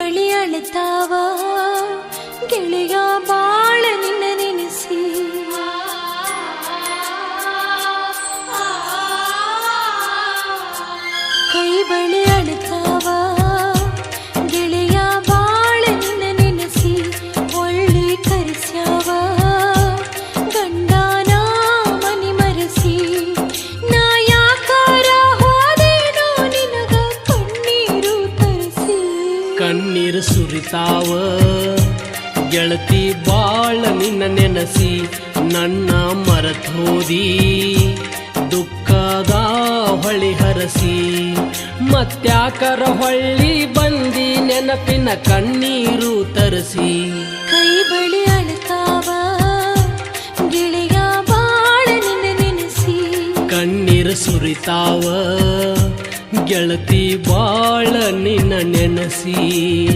ಬಳಿ ಅಳುತ್ತಾವ ಗೆಳೆಯ ಬಾಳ ನಿನ್ನ ನೆನೆಸಿ ಕೈ ಬಳಿ ಅಳುತ್ತಾವ ಗೆಳೆಯ ಬಾಳ ನಿನ್ನ ನೆನೆಸಿ ಒಳ್ಳಿ ಕರೆಸ್ಯಾವ ಗಂಡನ ಮನಿ ಮರೆಸಿ ನಾ ಯಾಕಾರ ಹೋದೇನೋ ನಿನಗ ಕಣ್ಣೀರು ತರಿಸಿ ಕಣ್ಣೀರು ಸುರಿತಾವ ಗೆಳತಿ ಬಾಳ ನಿನ್ನ ನೆನಸಿ ನನ್ನ ಮರತೋದಿ ದುಃಖದ ಹೊಳಿ ಹರಸಿ ಮತ್ಯಾಕರ ಹೊಳ್ಳಿ ಬಂದಿ ನೆನಪಿನ ಕಣ್ಣೀರು ತರಿಸಿ ಕೈ ಬಳಿ ಅಳುತ್ತಾವ ಗೆಳೆಯ ಬಾಳ ನಿನ್ನ ನೆನೆಸಿ ಕಣ್ಣೀರು ಸುರಿತಾವ ಗೆಳತಿ ಬಾಳ ನಿನ್ನ ನೆನಸಿ